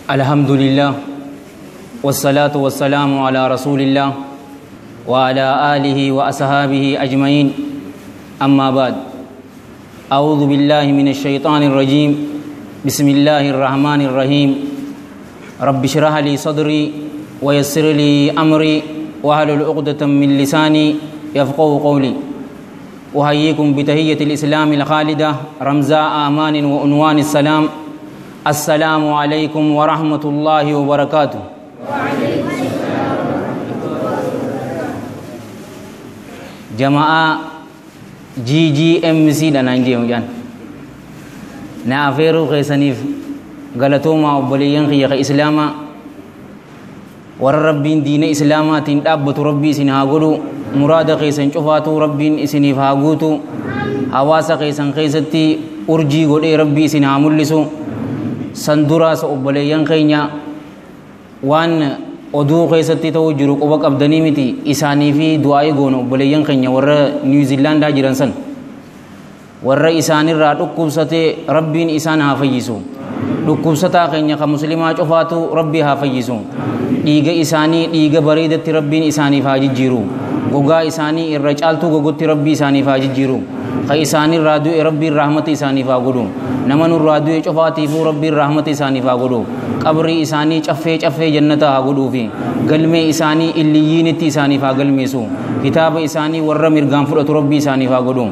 الحمد لله والصلاة والسلام على رسول الله وعلى آله وأصحابه أجمعين. أما بعد، أعوذ بالله من الشيطان الرجيم. بسم الله الرحمن الرحيم. رب اشرح لي صدري ويسر لي أمري واحلل عقدة من لساني يفقهوا قولي. أحييكم بتحية الإسلام الخالدة رمزاء أمان وعنوان السلام. السلام عليكم ورحمة الله وبركاته. جماعة GGMC دنانجي مجان نافيرو خيسانيف غلطوما وبليين خيخ إسلاما ور ربين دين إسلاما تندابت ربي سنهاغلو مراد خيسان شفاتو ربين إسنيف هاغوتو حواسا خيسان خيستي أرجي غدي ربي سنهاملسو سندراس وبليين خينيا وان oduu keessatti ta'u jiru quba qabdanii miti isaanii fi du'aa goonu obboleeyyan keenya warra niwuziilaandaa jiran san warra isaanirraa dhukkubsate rabbiin isaan haa fayyisu. dhukkubsataa keenya ka muslimaa cufaatu rabbii haa fayyisu. dhiiga isaanii dhiiga bareedatti rabbiin isaaniif haa jijjiiru. gogaa isaanii irra caaltuu gogotti rabbii isaaniif haa jijjiiru. ka isaanirraa du'e rabbiin rahmata isaaniif haa godhu. nama nurraa du'e cufaatiifuu rabbiin rahmata isaaniif haa godhu. qabrii isaanii caffee jannata haa godhuufi galmee isaanii illiyyiinitti isaaniif haa galmeessu. kitaaba isaanii warra mirgaan fudhatu rabbii isaaniif haa godhu.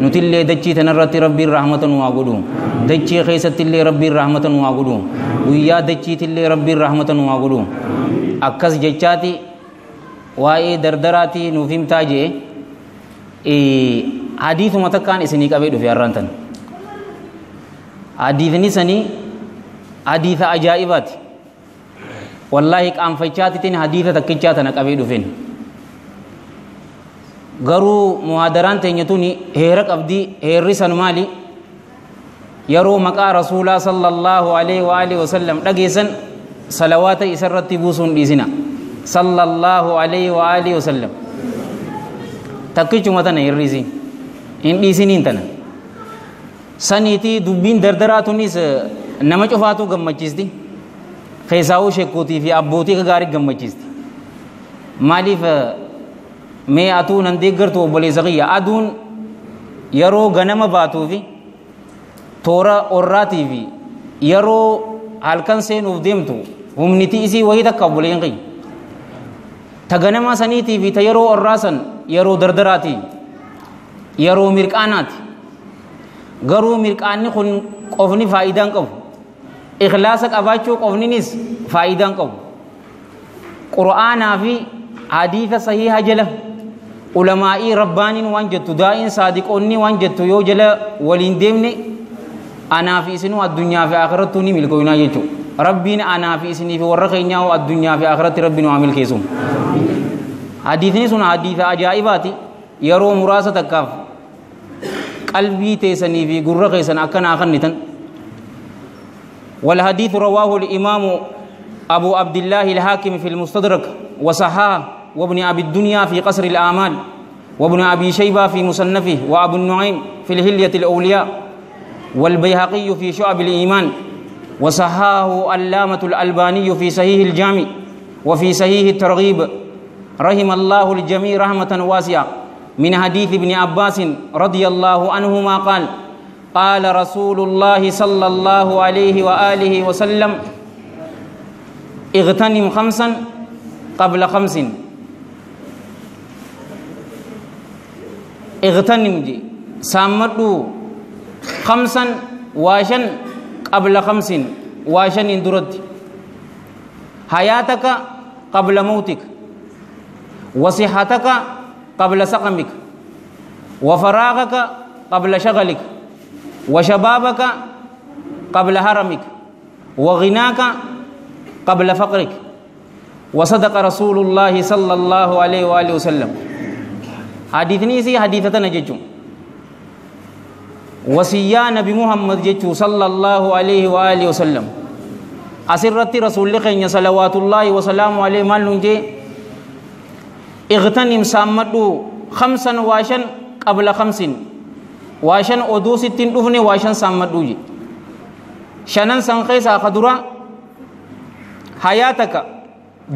nutillee dachii tanarratti rabbiin rahmata nu haa godhu. dachii keessattillee rabbiin rahmata nu haa godhu. guyyaa dachiitillee rabbiin rahmata nu haa godhu. akkas jechaati waa'ee dardaraatii nuuf himtaa jee hadiisuma takkaan isinii qabee dhufe har'aan tan hadiisni sanii hadiisa ajaa'ibaati. wallaahi qaanfachaatitiin hadiisa takkichaa tana qabee dhufeen garuu muhaadaraan teenya tuni heera qabdii. heerri san maali? yeroo maqaa rasuulaa sallallahu alaihi wa alihi wasallam dhageessan salawaata isarratti buusuun dhiisina. sallallahu alaihi wa alihi wasallam takkichuma tana heerrisi hin dhiisiniin tana saniitii dubbiin dardaraa tunis nama cufaatu gammachiisti. keessaawuu sheekootii fi abbootii gaarii gammachiisti. maaliif mee atuu nan deeggartu obboleessa kiyya aduun yeroo ganama baatuu fi toora orraatii fi yeroo halkan seenuuf deemtu humniti isii wayii takka obboleen kiyya. ta ganama saniitii fi ta yeroo orraa san yeroo dardaraati yeroo mirqaanaati. garuu mirqaanni kun qofni faayidaan qabu. ikhlaasa qabaachuu qofninis faayidaan qabu. qur'aanaa fi hadiisa sahiha jala ulamaa'ii rabbaaniin waan jettu daa'iin saadiqoonni waan jettu yoo jala waliin deemne anaa fi isinuu addunyaa fi akhirattuu ni milkooynaa jechuudha. rabbiin anaa fi isinii fi warra keenyaa addunyaa fi akhiratti rabbiin waa milkeessu. hadiisni sun hadiisa ajaa'ibaati. yeroo muraasa takkaaf qalbii teessanii fi gurra keessan akkanaa kannitan. والحديث رواه الإمام أبو عبد الله الحاكم في المستدرك وصححه وابن أبي الدنيا في قصر الآمال وابن أبي شيبة في مصنفه وأبو النعيم في الهلية الأولياء والبيهقي في شعب الإيمان وصححه علامة الألباني في صحيح الجامع وفي صحيح الترغيب رحم الله الجميع رحمة واسعة من حديث ابن عباس رضي الله عنهما قال قال رسول الله صلى الله عليه وآله وسلم اغتنم خمسا قبل خمس. اغتنم جي سامدو خمسا واشن قبل خمس واشن اندرت حياتك قبل موتك وصحتك قبل سقمك وفراغك قبل شغلك وشبابك قبل هرمك وغناك قبل فقرك. وصدق رسول الله صلى الله عليه وآله وسلم. حديثني سي حديثتنا جيجو وصيا نبي محمد جيجو صلى الله عليه وآله وسلم. أسرت رسول الله صلوات الله وسلامه عليه مال نجي اغتنم سامدو خمسا واشن قبل خمس. واشن oduu sittiin dhufne waashan saammadhuuji shanan san keessaa kadura حياتك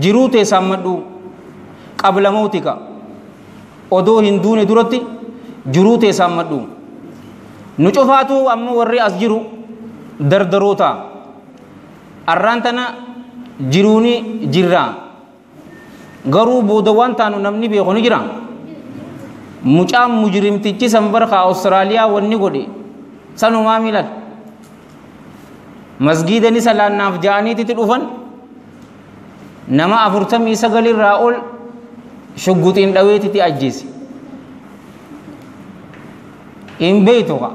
جروت سامدو قبل موتك odoo hin duune duratti jiruute isaan madhu nu cufaatu amma warri as jiru dardaroota arraan tana jiruuni jirra garuu booda waan taanu namni beeku ni jira mucaan mujrimtichi sanbarka Austraaliyaa wanni godhe sanumaa miilad masgiidani salaannaaf ja'aniititti dhufan nama 49 irraa ol shugguxiin dhaweetitti ajjeese in beeytuqa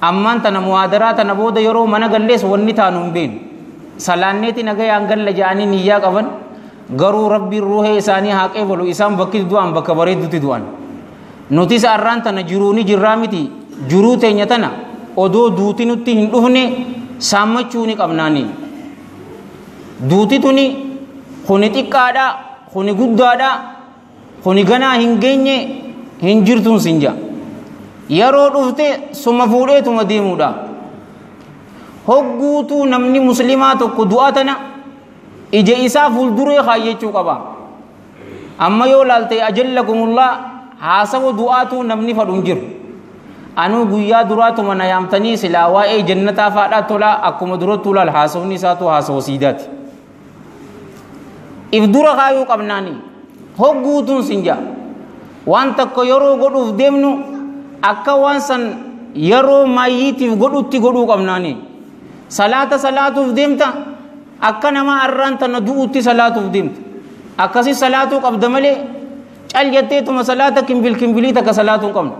ammaan tana muhaadaraa tana booda yeroo mana gallees wanni taanu hin beenu salaanneeti nagayaan galla ja'anii niyyaa qaban garuu rabbiin ruuhee isaanii haa qeebalu isaan bakki du'an bakka bareeddutti du'an nuti arraan tana jiruuni jirraa miti jiruu teenya tana odoo duuti nutti hin dhufne saammachuu ni qabnaani duuti tuni kuni xiqqaadha kuni guddaadha kuni ganaa hin geenye hin jirtuun sinja yeroo dhufte suma fuudheetuma deemuudha hogguutuu namni muslimaa tokko du'a tana ija isaa fuulduree kaayyechuu qaba amma yoo laalte ajallakumullah haasawa du'aatu namni fadhu hin jiru anuu guyyaa duraatuma na yaamtanii silaa waa'ee jannataa faadhaa tolaa akkuma durattuu laal haasawni isaatu haasawa siidaati if dura kaayuu qabnaani hogguutuun sinja waan takko yeroo godhuuf deemnu akka waan san yeroo mayyiitiif godhutti godhuu qabnaani salaatuuf deemta akka nama arraan tana du'utti salaatuuf deemta akkasi salaatuu qabda malee cal jetteetuma salaata kimbilii takka salaatuu qabna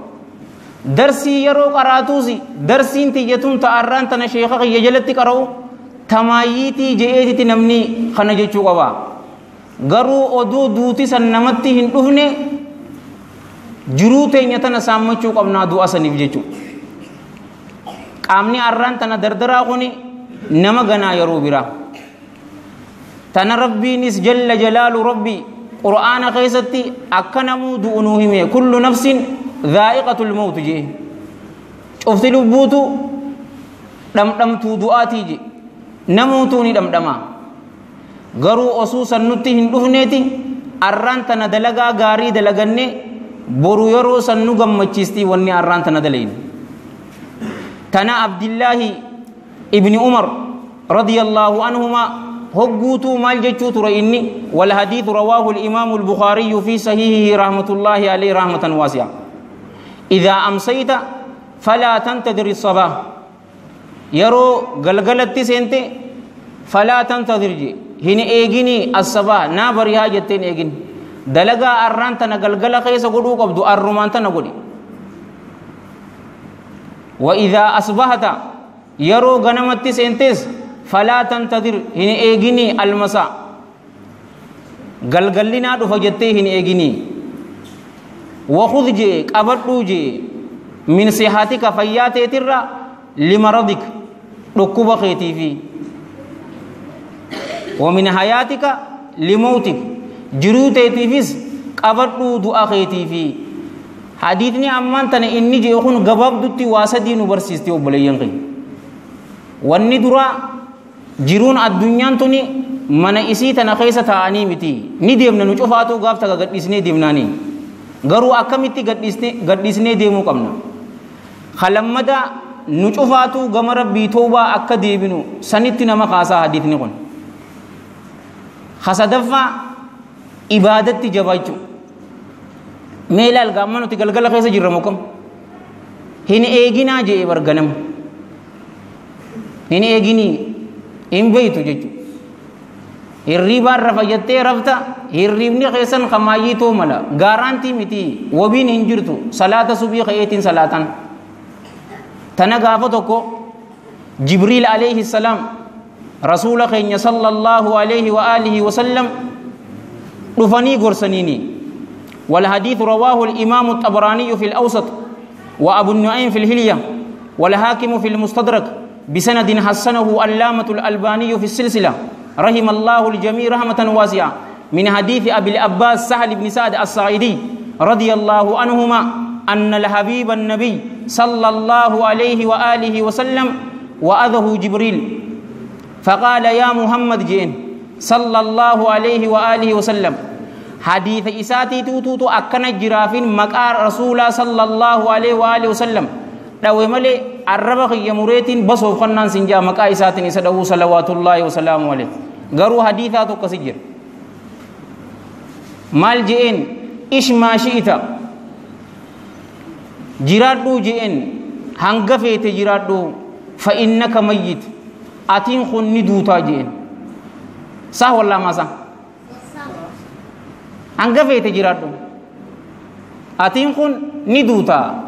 darsii yeroo qaraatuusi darsiin tiyyatuun ta arraan tana sheekha kiyya jalatti qara'u tamayyiitii je'eetiti namni kana jechuu qaba garuu oduu duuti san namatti hin dhufne jiruu teenya tana saammachuu qabnaa du'a saniif jechuu qaamni arraan tana dardaraa kuni nama ganaa yeroo biraa tana rabbiinis jalla jalaalu rabbii qur'aana keessatti akka namuu du'unuu hime kullu nafsin dhaa'iqatul mawt jee cufti lubbuutu dhamdhamtuu du'aatii je namuutuu ni dhamdhamaa garuu osoo san nutti hin dhufneeti arraan tana dalagaa gaarii dalaganne boru yeroo san nu gammachiistii wanni arraan tana dalayin tana abdillaahi ibni umar radiyallaahu anhuma hogguutuu maal jechuu ture inni wal hadiithu rawaahu al-imaamu al-bukhaariyyu fi sahiihihi rahmatullaahi alayhi rahmatan waasi'a idhaa amsayta falaa tantadir as-sabah yeroo galgalatti seente falaa tantadir je hin eegini as-sabah naa barihaa jetteen eegin dalagaa arraan tana galgala keessa godhuu qabdu arrumaan tana godhi wa idhaa asbahata yeroo ganamatti seentes falaa tantadir hin eegini almasa galgallinaa dhufa jettee hin eegini wakhudh je qabadhuu je min sihatika fayyaateetirra limaradik dhukkuba keetiifi ومن حياتك لموتك جروتي تيفيس قبضوا دعاء تيفي حديثني أمان تنا إني جيخون غباب دوتي واسدي نبرسيستي وبليانقي واني درا جيرون الدنيا توني من إسي تنا خيسة تاني متي نديمنا نشوفاتو غاب تكا قد إسني ديمناني غرو أكمتي قد إسني ديمو كمنا خلمدا نشوفاتو غمر بيتوبا أكا ديبنو سنتنا مقاسا حديثني قن خصدفا عبادتي جبايچو ميلال غامنو تي گلگل خيسه جيرموكم هين ايگينا جي ورغنم هين ايگيني ام بيتو جچو الريبار رفجته رفتا الريبني خيسن خمايتو ملا غارانتي متي وبين انجرتو صلاه صبح خيتين صلاتان تنغافتوكو جبريل عليه السلام رسول خيني صلى الله عليه وآله وسلم رفني قرسنيني والحديث رواه الإمام الطبراني في الأوسط وأبو النعيم في الهلية والحاكم في المستدرك بسند حسنه علامة الألباني في السلسلة رحم الله الجميع رحمة واسعة من حديث أبي العباس سهل بن سعد الساعدي رضي الله عنهما أن الحبيب النبي صلى الله عليه وآله وسلم وأذه جبريل فقال يا محمد جين صلى الله عليه وآله وسلم حديث إساتي توتو أكنا جرافين مقار رسول صلى الله عليه وآله وسلم لو ملي الربخ يمريتين بصو خنان سنجا مقا إساتين إسدو صلوات الله وسلامه عليه غرو حديثاتو كسجر مال جين إش ما شئت جرادو جين هنغفيت جرادو فإنك ميت أتين خن ندوتا جين صح ولا ما صح هنغفيت جرادو أتين خن ندوتا